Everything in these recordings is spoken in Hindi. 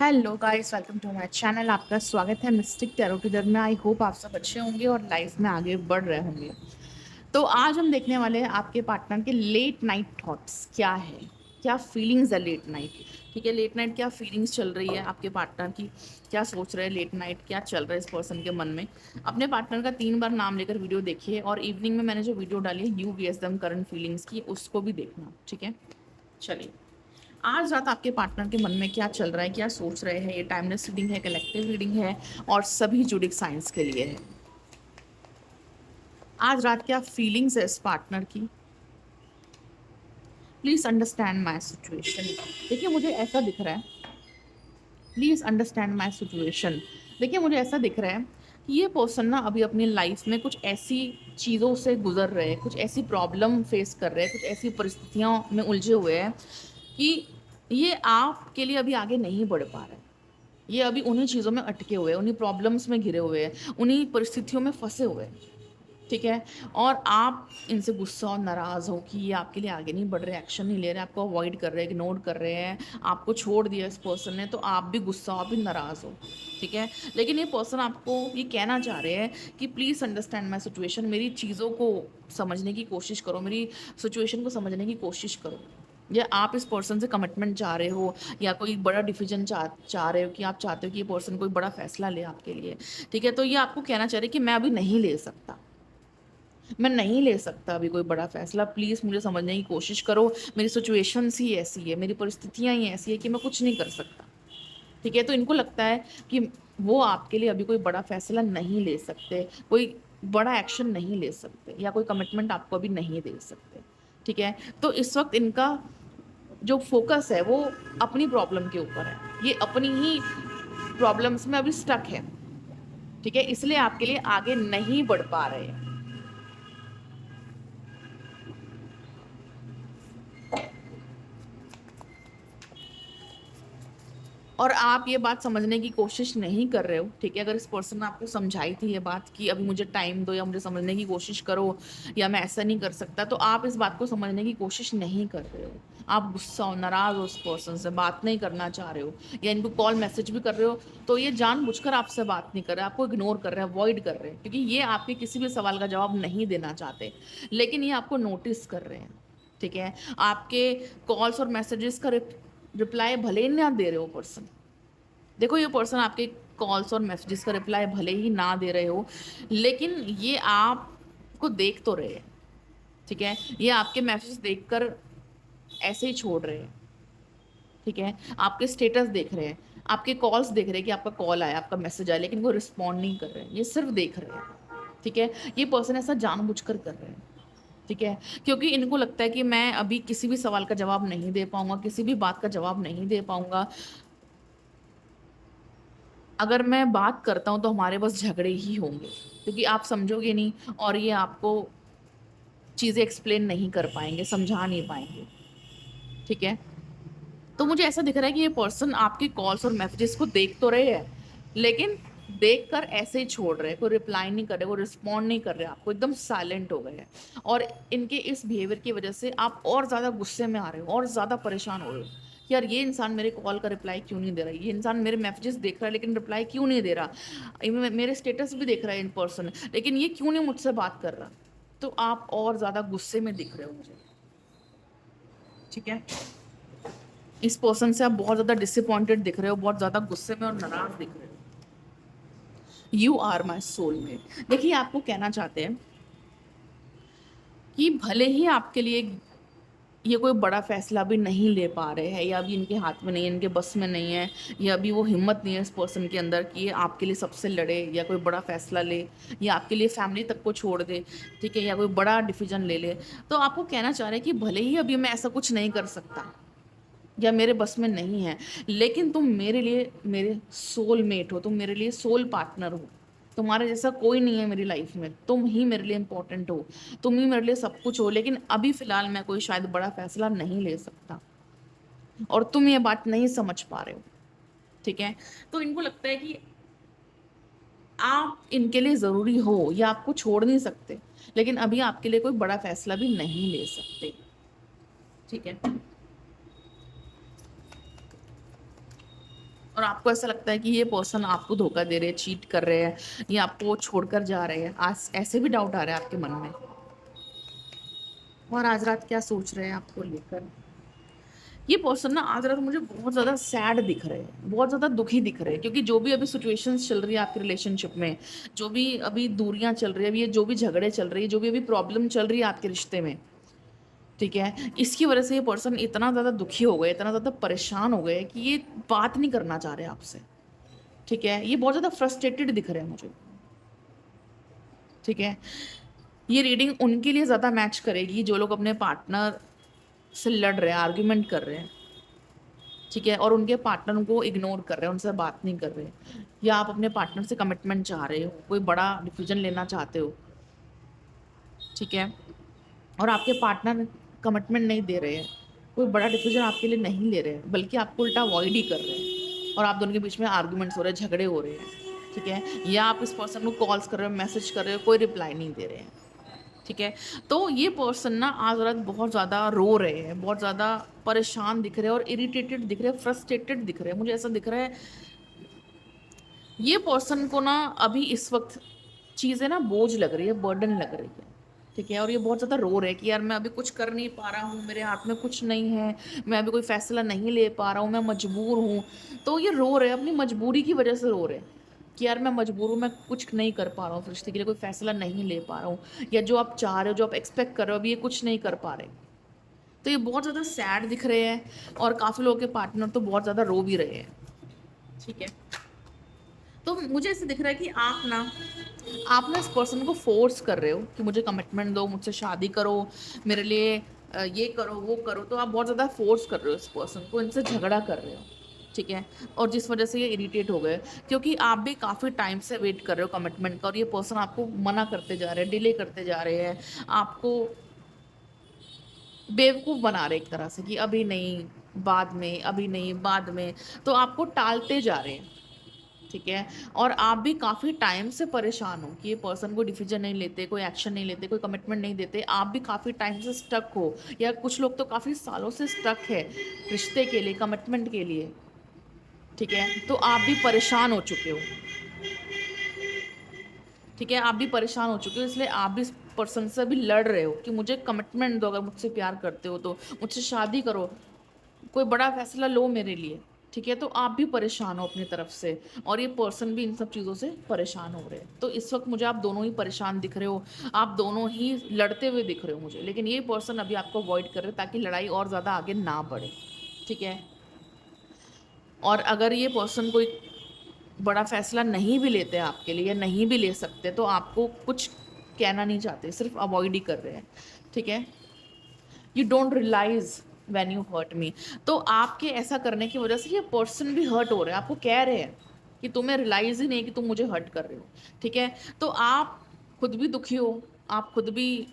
Hello guys, welcome to my channel. आपका स्वागत है मिस्टिक टैरो के दर में। आई होप आप सब अच्छे होंगे और लाइफ में आगे बढ़ रहे होंगे। तो आज हम देखने वाले हैं आपके पार्टनर के लेट नाइट थॉट्स क्या है, क्या फीलिंग्स है लेट नाइट। ठीक है, लेट नाइट क्या फीलिंग्स चल रही है आपके पार्टनर की, क्या सोच रहे हैं लेट नाइट, क्या चल रहा है इस पर्सन के मन में। अपने पार्टनर का 3 बार नाम लेकर वीडियो देखिए और इवनिंग में मैंने जो वीडियो डाली है you guess them current feelings की, उसको भी देखना। ठीक है, चलिए। आज रात आपके पार्टनर के मन में क्या चल रहा है, क्या सोच रहे हैं, ये टाइमलेस रीडिंग है, कलेक्टिव रीडिंग है और सभी जूडिक साइंस के लिए है। आज रात क्या फीलिंग्स है इस पार्टनर की। Please understand my situation. देखिए मुझे ऐसा दिख रहा है, प्लीज अंडरस्टैंड माई सिचुएशन। देखिए मुझे ऐसा दिख रहा है कि ये पर्सन ना अभी अपनी लाइफ में कुछ ऐसी चीज़ों से गुजर रहे हैं, कुछ ऐसी प्रॉब्लम फेस कर रहे हैं, कुछ ऐसी परिस्थितियों में उलझे हुए हैं कि ये आपके लिए अभी आगे नहीं बढ़ पा रहे हैं। ये अभी उन्हीं चीज़ों में अटके हुए हैं, उन्हीं प्रॉब्लम्स में घिरे हुए हैं, उन्हीं परिस्थितियों में फंसे हुए हैं। ठीक है, और आप इनसे गुस्सा और नाराज़ हो कि ये आपके लिए आगे नहीं बढ़ रहे, एक्शन नहीं ले रहे, आपको अवॉइड कर रहे हैं, इग्नोर कर रहे हैं, आपको छोड़ दिया इस पर्सन ने, तो आप भी गुस्सा हो, आप भी नाराज़ हो। ठीक है, लेकिन ये पर्सन आपको ये कहना चाह रहे हैं कि प्लीज़ अंडरस्टैंड माई सिचुएशन, मेरी चीज़ों को समझने की कोशिश करो, मेरी सिचुएशन को समझने की कोशिश करो। या आप इस पर्सन से कमिटमेंट चाह रहे हो, या कोई बड़ा डिसीजन चाह रहे हो कि आप चाहते हो कि ये पर्सन कोई बड़ा फैसला ले आपके लिए। ठीक है, तो ये आपको कहना चाह रहे हैं कि मैं अभी नहीं ले सकता, मैं नहीं ले सकता अभी कोई बड़ा फैसला, प्लीज़ मुझे समझने की कोशिश करो। मेरी सिचुएशंस ही ऐसी है, मेरी परिस्थितियाँ ही ऐसी है कि मैं कुछ नहीं कर सकता। ठीक है, तो इनको लगता है कि वो आपके लिए अभी कोई बड़ा फैसला नहीं ले सकते, कोई बड़ा एक्शन नहीं ले सकते, या कोई कमिटमेंट आपको अभी नहीं दे सकते। ठीक है, तो इस वक्त इनका जो फोकस है वो अपनी प्रॉब्लम के ऊपर है, ये अपनी ही प्रॉब्लम्स में अभी स्टक है। ठीक है, इसलिए आपके लिए आगे नहीं बढ़ पा रहे हैं। और आप ये बात समझने की कोशिश नहीं कर रहे हो। ठीक है, अगर इस पर्सन ने आपको समझाई थी ये बात कि अभी मुझे टाइम दो या मुझे समझने की कोशिश करो या मैं ऐसा नहीं कर सकता, तो आप इस बात को समझने की कोशिश नहीं कर रहे हो। आप गुस्सा हो, नाराज हो, उस पर्सन से बात नहीं करना चाह रहे हो, या इनको कॉल मैसेज भी कर रहे हो तो ये जानबूझकर आपसे बात नहीं कर रहे, आपको इग्नोर कर रहे हैं, अवॉइड कर रहे हैं, क्योंकि ये आपके किसी भी सवाल का जवाब नहीं देना चाहते, लेकिन ये आपको नोटिस कर रहे हैं। ठीक है, आपके कॉल्स और मैसेजेस का रिप्लाई भले ही ना दे रहे हो पर्सन। देखो ये पर्सन आपके कॉल्स और मैसेजेस का रिप्लाई भले ही ना दे रहे हो, लेकिन ये आपको देख तो रहे हैं। ठीक है, ये आपके मैसेज देखकर ऐसे ही छोड़ रहे हैं। ठीक है, आपके स्टेटस देख रहे हैं, आपके कॉल्स देख रहे हैं कि आपका कॉल आया, आपका मैसेज आया, लेकिन वो रिस्पॉन्ड नहीं कर रहे हैं, ये सिर्फ देख रहे हैं। ठीक है, ये पर्सन ऐसा जानबूझकर कर रहे हैं। ठीक है, क्योंकि इनको लगता है कि मैं अभी किसी भी सवाल का जवाब नहीं दे पाऊंगा, किसी भी बात का जवाब नहीं दे पाऊंगा। अगर मैं बात करता हूँ तो हमारे बस झगड़े ही होंगे, क्योंकि आप समझोगे नहीं और ये आपको चीज़ें एक्सप्लेन नहीं कर पाएंगे, समझा नहीं पाएंगे। ठीक है, तो मुझे ऐसा दिख रहा है कि ये पर्सन आपके कॉल्स और मैसेजेस को देख तो रहे हैं, लेकिन देख कर ऐसे ही छोड़ रहे हैं, कोई रिप्लाई नहीं कर रहे, वो रिस्पॉन्ड नहीं कर रहे, आपको एकदम साइलेंट हो गए हैं। और इनके इस बिहेवियर की वजह से आप और ज़्यादा गुस्से में आ रहे हो और ज़्यादा परेशान हो रहे हो कि यार ये इंसान मेरे कॉल का रिप्लाई क्यों नहीं दे रहा, ये इंसान मेरे मैसेजेस देख रहा है लेकिन रिप्लाई क्यों नहीं दे रहा, मेरे स्टेटस भी देख रहा है इन पर्सन, लेकिन ये क्यों नहीं मुझसे बात कर रहा। तो आप और ज़्यादा गुस्से में दिख रहे हो मुझे। ठीक है, इस पर्सन से आप बहुत ज़्यादा डिसअपॉइंटेड दिख रहे हो, बहुत ज़्यादा गुस्से में और नाराज दिख रहे हो। You are my soulmate. देखिए आपको कहना चाहते हैं कि भले ही आपके लिए ये कोई बड़ा फैसला भी नहीं ले पा रहे हैं, या अभी इनके हाथ में नहीं है, इनके बस में नहीं है, या अभी वो हिम्मत नहीं है इस पर्सन के अंदर कि ये आपके लिए सबसे लड़े या कोई बड़ा फैसला ले, या आपके लिए फैमिली तक को छोड़ दे। ठीक है, या कोई बड़ा डिसीजन ले ले, तो आपको कहना चाह रहे हैं कि भले ही अभी मैं ऐसा कुछ नहीं कर सकता या मेरे बस में नहीं है, लेकिन तुम मेरे लिए मेरे सोलमेट हो, तुम मेरे लिए सोल पार्टनर हो। तुम्हारे जैसा कोई नहीं है मेरी लाइफ में, तुम ही मेरे लिए इंपॉर्टेंट हो, तुम ही मेरे लिए सब कुछ हो, लेकिन अभी फिलहाल मैं कोई शायद बड़ा फैसला नहीं ले सकता, और तुम ये बात नहीं समझ पा रहे हो। ठीक है, तो इनको लगता है कि आप इनके लिए ज़रूरी हो, या आपको छोड़ नहीं सकते, लेकिन अभी आपके लिए कोई बड़ा फैसला भी नहीं ले सकते। ठीक है, और आपको ऐसा लगता है कि ये पर्सन आपको धोखा दे रहे हैं, चीट कर रहे हैं, ये आपको छोड़कर जा रहे हैं, आज ऐसे भी डाउट आ रहा है आपके मन में। और आज रात क्या सोच रहे हैं आपको लेकर? ये पर्सन ना आज रात मुझे बहुत ज़्यादा सैड दिख रहे हैं, बहुत ज़्यादा दुखी दिख रहे हैं, क्योंकि जो भी अभी सिचुएशंस चल रही है आपके रिलेशनशिप में, जो भी अभी दूरियां चल रही है, अभी ये जो भी झगड़े चल रही है, जो भी अभी प्रॉब्लम चल रही है आपके रिश्ते में, ठीक है, इसकी वजह से ये पर्सन इतना ज़्यादा दुखी हो गए, इतना ज़्यादा परेशान हो गए कि ये बात नहीं करना चाह रहे आपसे। ठीक है, ये बहुत ज़्यादा फ्रस्ट्रेटेड दिख रहे हैं मुझे। ठीक है, ये रीडिंग उनके लिए ज़्यादा मैच करेगी जो लोग अपने पार्टनर से लड़ रहे हैं, आर्ग्यूमेंट कर रहे हैं। ठीक है, और उनके पार्टनर को इग्नोर कर रहे हैं, उनसे बात नहीं कर रहे, या आप अपने पार्टनर से कमिटमेंट चाह रहे हो, कोई बड़ा डिसीजन लेना चाहते हो। ठीक है, और आपके पार्टनर कमिटमेंट नहीं दे रहे हैं, कोई बड़ा डिसीजन आपके लिए नहीं ले रहे हैं, बल्कि आपको उल्टा अवॉइड ही कर रहे हैं, और आप दोनों के बीच में आर्ग्यूमेंट्स हो रहे हैं, झगड़े हो रहे हैं। ठीक है, या आप इस पर्सन को कॉल्स कर रहे हो, मैसेज कर रहे हो, कोई रिप्लाई नहीं दे रहे हैं। ठीक है, तो ये पर्सन ना आज रात बहुत ज़्यादा रो रहे हैं, बहुत ज़्यादा परेशान दिख रहे हैं, और इरिटेटेड दिख रहे हैं, फ्रस्ट्रेटेड दिख रहे हैं। मुझे ऐसा दिख रहा है ये पर्सन को ना अभी इस वक्त चीज़ें ना बोझ लग रही है, बर्डन लग रही है। ठीक है, और ये बहुत ज़्यादा रो रहे हैं कि यार मैं अभी कुछ कर नहीं पा रहा हूँ, मेरे हाथ में कुछ नहीं है, मैं अभी कोई फैसला नहीं ले पा रहा हूँ, मैं मजबूर हूँ। तो ये रो रहे हैं, अपनी मजबूरी की वजह से रो रहे हैं कि यार मैं मजबूर हूँ, मैं कुछ नहीं कर पा रहा हूँ, रिश्ते के लिए कोई फैसला नहीं ले पा रहा हूँ, या जो आप चाह रहे हो, जो आप एक्सपेक्ट कर रहे हो, अभी ये कुछ नहीं कर पा रहे। तो ये बहुत ज़्यादा सैड दिख रहे हैं, और काफ़ी लोगों के पार्टनर तो बहुत ज़्यादा रो भी रहे हैं। ठीक है, तो मुझे ऐसे दिख रहा है कि आप ना इस पर्सन को फोर्स कर रहे हो कि मुझे कमिटमेंट दो, मुझसे शादी करो, मेरे लिए ये करो, वो करो। तो आप बहुत ज़्यादा फोर्स कर रहे हो इस पर्सन को, इनसे झगड़ा कर रहे हो। ठीक है, और जिस वजह से ये इरिटेट हो गए, क्योंकि आप भी काफ़ी टाइम से वेट कर रहे हो कमिटमेंट का, और ये पर्सन आपको मना करते जा रहे हैं, डिले करते जा रहे हैं, आपको बेवकूफ़ बना रहे हैं एक तरह से कि अभी नहीं, बाद में, अभी नहीं, बाद में। तो आपको टालते जा रहे हैं। ठीक है, और आप भी काफ़ी टाइम से परेशान हो कि ये पर्सन कोई डिसीजन नहीं लेते, कोई एक्शन नहीं लेते, कोई कमिटमेंट नहीं देते, आप भी काफ़ी टाइम से स्टक हो, या कुछ लोग तो काफ़ी सालों से स्टक है रिश्ते के लिए, कमिटमेंट के लिए। ठीक है, तो आप भी परेशान हो चुके हो। ठीक है, आप भी परेशान हो चुके हो, इसलिए आप भी इस पर्सन से अभी लड़ रहे हो कि मुझे कमिटमेंट दो, अगर मुझसे प्यार करते हो तो मुझसे शादी करो, कोई बड़ा फैसला लो मेरे लिए। ठीक है, तो आप भी परेशान हो अपनी तरफ से, और ये पर्सन भी इन सब चीज़ों से परेशान हो रहे हैं। तो इस वक्त मुझे आप दोनों ही परेशान दिख रहे हो, आप दोनों ही लड़ते हुए दिख रहे हो मुझे, लेकिन ये पर्सन अभी आपको अवॉइड कर रहे हैं ताकि लड़ाई और ज़्यादा आगे ना बढ़े। ठीक है, और अगर ये पर्सन कोई बड़ा फैसला नहीं भी लेते हैं आपके लिए, या नहीं भी ले सकते, तो आपको कुछ कहना नहीं चाहते, सिर्फ अवॉइड ही कर रहे हैं। ठीक है, you don't realise when you hurt me. तो आपके ऐसा करने की वजह से ये पर्सन भी हर्ट हो रहे हैं, आपको कह रहे हैं कि तुम्हें रियलाइज ही नहीं कि तुम मुझे हर्ट कर रहे हो। ठीक है, तो आप खुद भी दुखी हो, आप खुद भी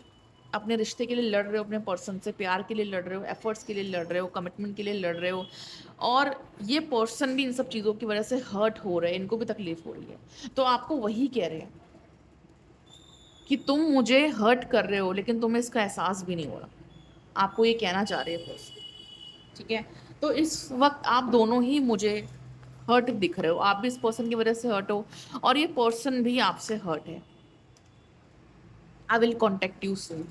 अपने रिश्ते के लिए लड़ रहे हो, अपने पर्सन से प्यार के लिए लड़ रहे हो, एफर्ट्स के लिए लड़ रहे हो, कमिटमेंट के लिए लड़ रहे हो, और ये पर्सन भी इन सब चीज़ों की वजह से हर्ट हो रहे हैं, इनको भी तकलीफ हो रही है। तो आपको वही कह रहे हैं कि तुम मुझे हर्ट कर रहे हो, लेकिन तुम्हें इसका एहसास भी नहीं हो रहा। आपको ये कहना चाह रहे हैं पर्सन। ठीक है, तो इस वक्त आप दोनों ही मुझे हर्ट दिख रहे हो, आप भी इस पर्सन की वजह से हर्ट हो, और ये पर्सन भी आपसे हर्ट है। I will contact you soon.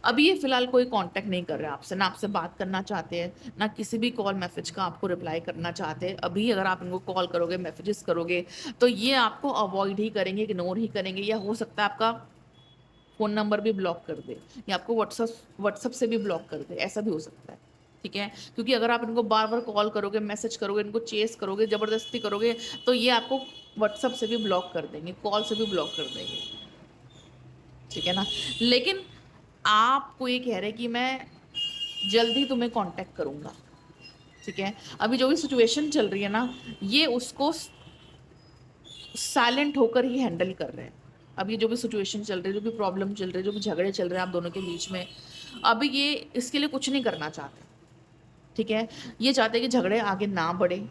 अभी ये फिलहाल कोई कांटेक्ट नहीं कर रहे आपसे, ना आपसे बात करना चाहते हैं, ना किसी भी कॉल मैसेज का आपको रिप्लाई करना चाहते हैं। अभी अगर आप इनको कॉल करोगे, मैसेजेस करोगे, तो ये आपको अवॉइड ही करेंगे, इग्नोर ही करेंगे, या हो सकता है आपका फ़ोन नंबर भी ब्लॉक कर दे, या आपको व्हाट्सअप से भी ब्लॉक कर दे, ऐसा भी हो सकता है। ठीक है, क्योंकि अगर आप इनको बार बार कॉल करोगे, मैसेज करोगे, इनको चेस करोगे, ज़बरदस्ती करोगे, तो ये आपको व्हाट्सअप से भी ब्लॉक कर देंगे, कॉल से भी ब्लॉक कर देंगे। ठीक है ना, लेकिन आपको ये कह रहे कि मैं जल्दी तुम्हें कांटेक्ट करूँगा। ठीक है, अभी जो भी सिचुएशन चल रही है ना, ये उसको साइलेंट होकर ही हैंडल कर रहे हैं। अब ये जो भी सिचुएशन चल रही है, जो भी प्रॉब्लम चल रही है, जो भी झगड़े चल रहे हैं आप दोनों के बीच में, अभी ये इसके लिए कुछ नहीं करना चाहते। ठीक है, ये चाहते हैं कि झगड़े आगे ना बढ़े,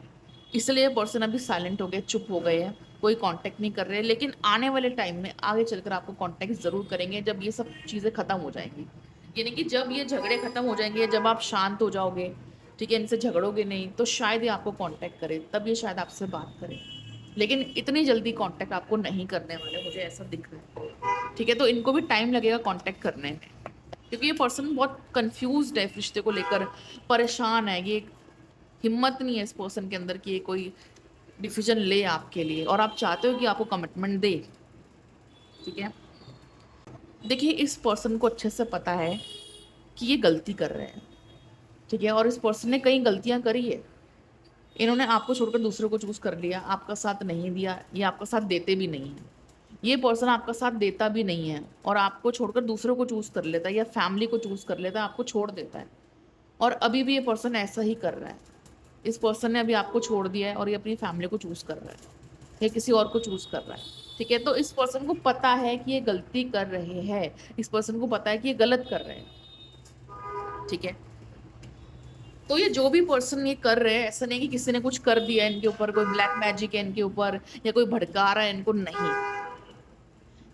इसलिए पर्सन अभी साइलेंट हो गए, चुप हो गए हैं, कोई कांटेक्ट नहीं कर रहे हैं। लेकिन आने वाले टाइम में आगे चलकर आपको कांटेक्ट ज़रूर करेंगे, जब ये सब चीज़ें ख़त्म हो जाएंगी, यानी कि जब ये झगड़े ख़त्म हो जाएंगे, जब आप शांत हो जाओगे, ठीक है, इनसे झगड़ोगे नहीं तो शायद ये आपको कांटेक्ट करे, तब ये शायद आपसे बात करे, लेकिन इतनी जल्दी कांटेक्ट आपको नहीं करने वाले, मुझे ऐसा दिख रहा है। ठीक है, तो इनको भी टाइम लगेगा कांटेक्ट करने में, क्योंकि ये पर्सन बहुत कंफ्यूज्ड है इस रिश्ते को लेकर, परेशान है। ये हिम्मत नहीं है इस पर्सन के अंदर कि ये कोई डिसीजन ले आपके लिए, और आप चाहते हो कि आपको कमिटमेंट दे। ठीक है, देखिए इस पर्सन को अच्छे से पता है कि ये गलती कर रहे हैं। ठीक है, और इस पर्सन ने कई गलतियां करी है। इन्होंने आपको छोड़कर दूसरे को चूज कर लिया, आपका साथ नहीं दिया, ये आपका साथ देते भी नहीं है। ये पर्सन आपका साथ देता भी नहीं है और आपको छोड़कर दूसरों को चूज कर लेता है या फैमिली को चूज कर लेता है, आपको छोड़ देता है। और अभी भी ये पर्सन ऐसा ही कर रहा है। इस पर्सन ने अभी आपको छोड़ दिया है और ये अपनी फैमिली को चूज कर रहा है या किसी और को चूज कर रहा है। ठीक है, तो इस पर्सन को पता है कि ये गलती कर रहे हैं, इस पर्सन को पता है कि ये गलत कर रहे हैं। ठीक है, तो ये जो भी पर्सन ये कर रहे हैं, ऐसा नहीं कि किसी ने कुछ कर दिया है इनके ऊपर, कोई ब्लैक मैजिक है इनके ऊपर या कोई भड़का रहा है इनको, नहीं।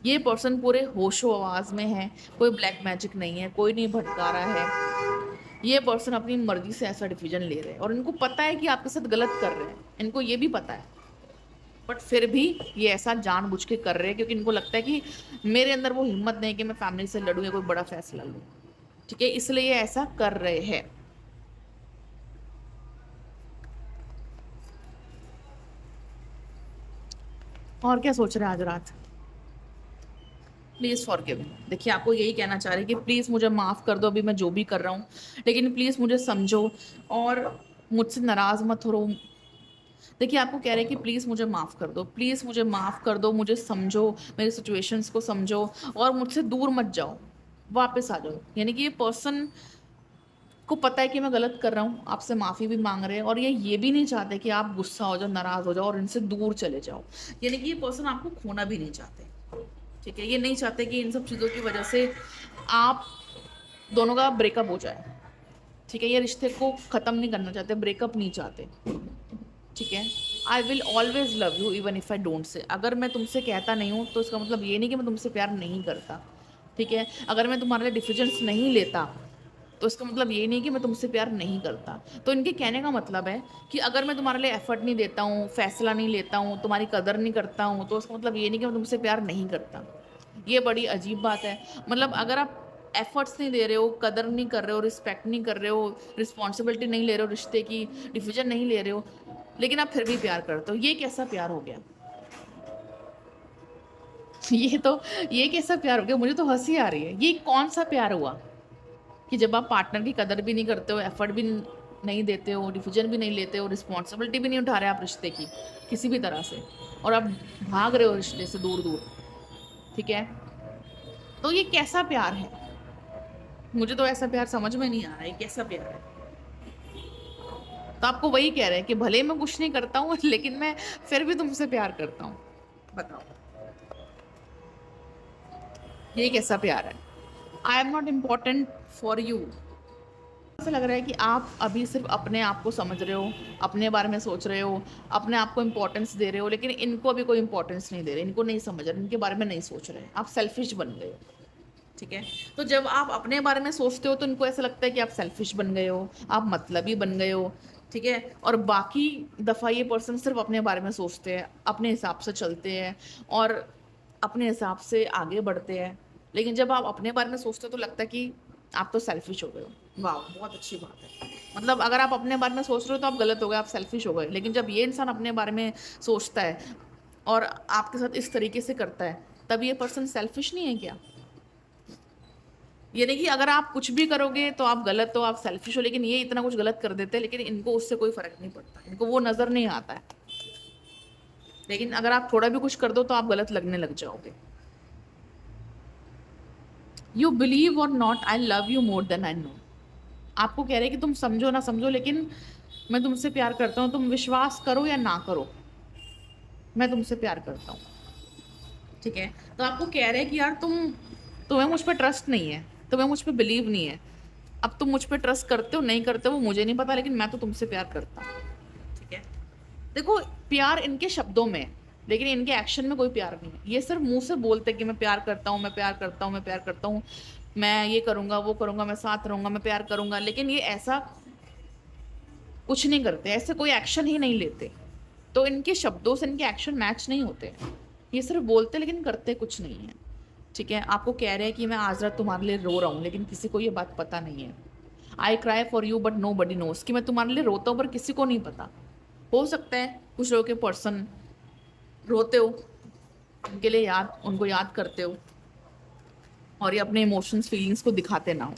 ये पर्सन पूरे होशो आवाज में है, कोई ब्लैक मैजिक नहीं है, कोई नहीं भटका रहा है। ये पर्सन अपनी मर्जी से ऐसा डिसीजन ले रहे हैं और इनको पता है कि आपके साथ गलत कर रहे हैं, इनको ये भी पता है, बट फिर भी ये ऐसा जानबूझ के कर रहे हैं क्योंकि इनको लगता है कि मेरे अंदर वो हिम्मत नहीं कि मैं फैमिली से लड़ूं या कोई बड़ा फैसला लूं। ठीक है, इसलिए ये ऐसा कर रहे हैं। और क्या सोच रहे हैं आज रात? Please forgive me. देखिए आपको यही कहना चाह रहे हैं कि प्लीज़ मुझे माफ़ कर दो अभी मैं जो भी कर रहा हूँ, लेकिन प्लीज़ मुझे समझो और मुझसे नाराज़ मत हो। देखिए आपको कह रहे हैं कि प्लीज़ मुझे माफ़ कर दो, प्लीज़ मुझे माफ़ कर दो, मुझे समझो, मेरी सिचुएशंस को समझो और मुझसे दूर मत जाओ, वापस आ जाओ। यानी कि ये पर्सन को पता है कि मैं गलत कर रहा हूँ, आपसे माफ़ी भी मांग रहे हैं और ये भी नहीं चाहते कि आप गुस्सा हो जाओ, नाराज़ हो जाओ और इनसे दूर चले जाओ। यानी कि ये पर्सन आपको खोना भी नहीं चाहते। ठीक है, ये नहीं चाहते कि इन सब चीज़ों की वजह से आप दोनों का ब्रेकअप हो जाए। ठीक है, ये रिश्ते को ख़त्म नहीं करना चाहते, ब्रेकअप नहीं चाहते। ठीक है, I will always love you even if I don't say. अगर मैं तुमसे कहता नहीं हूँ तो इसका मतलब ये नहीं कि मैं तुमसे प्यार नहीं करता। ठीक है, अगर मैं तुम्हारे लिए डिसीजंस नहीं लेता तो इसका मतलब ये नहीं कि मैं तुमसे प्यार नहीं करता। तो इनके कहने का मतलब है कि अगर मैं तुम्हारे लिए एफर्ट नहीं देता हूँ, फैसला नहीं लेता हूँ, तुम्हारी कदर नहीं करता हूँ, तो इसका मतलब ये नहीं कि मैं तुमसे प्यार नहीं करता। ये बड़ी अजीब बात है। मतलब अगर आप एफर्ट्स नहीं दे रहे हो, कदर नहीं कर रहे हो, रिस्पेक्ट नहीं कर रहे हो, रिस्पॉन्सिबिलिटी नहीं ले रहे हो रिश्ते की, डिसीजन नहीं ले रहे हो, लेकिन आप फिर भी प्यार करते हो, ये कैसा प्यार हो गया? ये तो ये कैसा प्यार हो गया? मुझे तो हंसी आ रही है। ये कौन सा प्यार हुआ कि जब आप पार्टनर की कदर भी नहीं करते हो, एफर्ट भी नहीं देते हो, डिसीजन भी नहीं लेते हो, रिस्पॉन्सिबिलिटी भी नहीं उठा रहे आप रिश्ते की किसी भी तरह से, और आप भाग रहे हो रिश्ते से दूर दूर। ठीक है, तो ये कैसा प्यार है? मुझे तो ऐसा प्यार समझ में नहीं आ रहा है, कैसा प्यार है? तो आपको वही कह रहे हैं कि भले मैं कुछ नहीं करता हूँ लेकिन मैं फिर भी तुमसे प्यार करता हूँ। बताओ, ये कैसा प्यार है? I am not important for you. ऐसा लग रहा है कि आप अभी सिर्फ अपने आप को समझ रहे हो, अपने बारे में सोच रहे हो, अपने आप को इम्पोर्टेंस दे रहे हो, लेकिन इनको अभी कोई इम्पोर्टेंस नहीं दे रहे, इनको नहीं समझ रहे, इनके बारे में नहीं सोच रहे, आप सेल्फिश बन गए हो। ठीक है, तो जब आप अपने बारे में सोचते हो तो इनको ऐसा लगता है कि आप सेल्फिश बन गए हो, आप मतलबी बन गए हो। ठीक है, और बाकी दफ़ा ये पर्सन सिर्फ अपने बारे में सोचते हैं, अपने हिसाब से चलते हैं और अपने हिसाब से आगे बढ़ते हैं। लेकिन जब आप अपने बारे में सोचते हो तो लगता है कि आप तो सेल्फिश हो गए हो। वाह, बहुत अच्छी बात है। मतलब अगर आप अपने बारे में सोच रहे हो तो आप गलत हो गए, आप सेल्फिश हो गए। लेकिन जब ये इंसान अपने बारे में सोचता है और आपके साथ इस तरीके से करता है, तब ये पर्सन सेल्फिश नहीं है क्या? ये नहीं कि अगर आप कुछ भी करोगे तो आप गलत हो, आप सेल्फिश हो, लेकिन ये इतना कुछ गलत कर देते हैं लेकिन इनको उससे कोई फर्क नहीं पड़ता, इनको वो नज़र नहीं आता है। लेकिन अगर आप थोड़ा भी कुछ कर दो तो आप गलत लगने लग जाओगे। यू बिलीव और not, I love you more than I know. आपको कह रहे हैं कि तुम समझो ना समझो, लेकिन मैं तुमसे प्यार करता हूँ, तुम विश्वास करो या ना करो, मैं तुमसे प्यार करता हूँ। ठीक है, तो आपको कह रहे हैं कि यार तुम्हें मुझ पर ट्रस्ट नहीं है, तुम्हें मुझ पर बिलीव नहीं है। अब तुम मुझ पर ट्रस्ट करते हो नहीं करते हो वो मुझे नहीं पता, लेकिन मैं तो तुमसे प्यार करता हूँ। ठीक है, देखो प्यार इनके शब्दों में, लेकिन इनके एक्शन में कोई प्यार नहीं है। ये सिर्फ मुंह से बोलते हैं कि मैं प्यार करता हूँ, मैं प्यार करता हूँ, मैं प्यार करता हूँ, मैं ये करूँगा वो करूँगा, मैं साथ रहूँगा, मैं प्यार करूँगा, लेकिन ये ऐसा कुछ नहीं करते, ऐसे कोई एक्शन ही नहीं लेते। तो इनके शब्दों से इनके एक्शन मैच नहीं होते हैं। ये सिर्फ बोलते लेकिन करते कुछ नहीं है। ठीक है, आपको कह रहे हैं कि मैं आज रात तुम्हारे लिए रो रहा हूँ, लेकिन किसी को ये बात पता नहीं है। I cry for you but nobody knows, कि मैं तुम्हारे लिए रोता हूँ पर किसी को नहीं पता। हो सकता है कुछ लोगों के पर्सन रोते हो, उनके लिए उनको याद करते हो और ये अपने इमोशंस फीलिंग्स को दिखाते ना हो।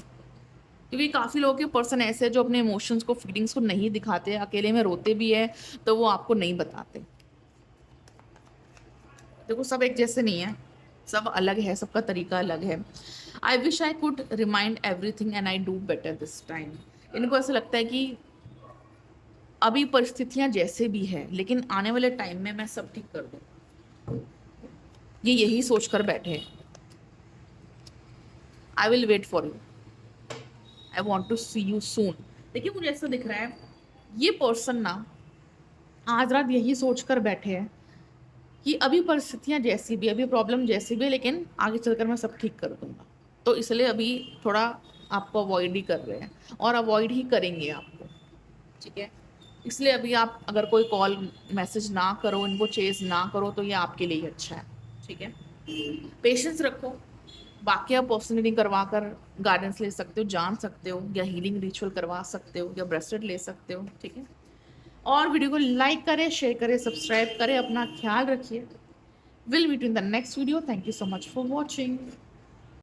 क्योंकि काफ़ी लोगों के पर्सन ऐसे हैं जो अपने इमोशंस को फीलिंग्स को नहीं दिखाते, अकेले में रोते भी है तो वो आपको नहीं बताते। देखो सब एक जैसे नहीं है, सब अलग है, सबका तरीका अलग है। I wish I could remind everything and I do better this time. इनको ऐसा लगता है कि अभी परिस्थितियां जैसे भी है लेकिन आने वाले टाइम में मैं सब ठीक कर दूँ, ये यही सोच कर बैठे हैं। I will wait for you, I want to see you soon. देखिए मुझे ऐसा दिख रहा है ये पर्सन ना आज रात यही सोच कर बैठे हैं कि अभी परिस्थितियां जैसी भी, अभी प्रॉब्लम जैसी भी, लेकिन आगे चलकर मैं सब ठीक कर दूंगा। तो इसलिए अभी थोड़ा आपको अवॉइड ही कर रहे हैं और अवॉइड ही करेंगे आपको। ठीक है, इसलिए अभी आप अगर कोई कॉल मैसेज ना करो, इनको चेज ना करो, तो ये आपके लिए ही अच्छा है। ठीक है, पेशेंस रखो। बाकी आप पर्सनल रीडिंग करवा कर गाइडेंस ले सकते हो, जान सकते हो, या हीलिंग रिचुअल करवा सकते हो, या ब्रेसलेट ले सकते हो। ठीक है, और वीडियो को लाइक करें, शेयर करें, सब्सक्राइब करें, अपना ख्याल रखिए। Will meet in the next video. Thank you so much for watching.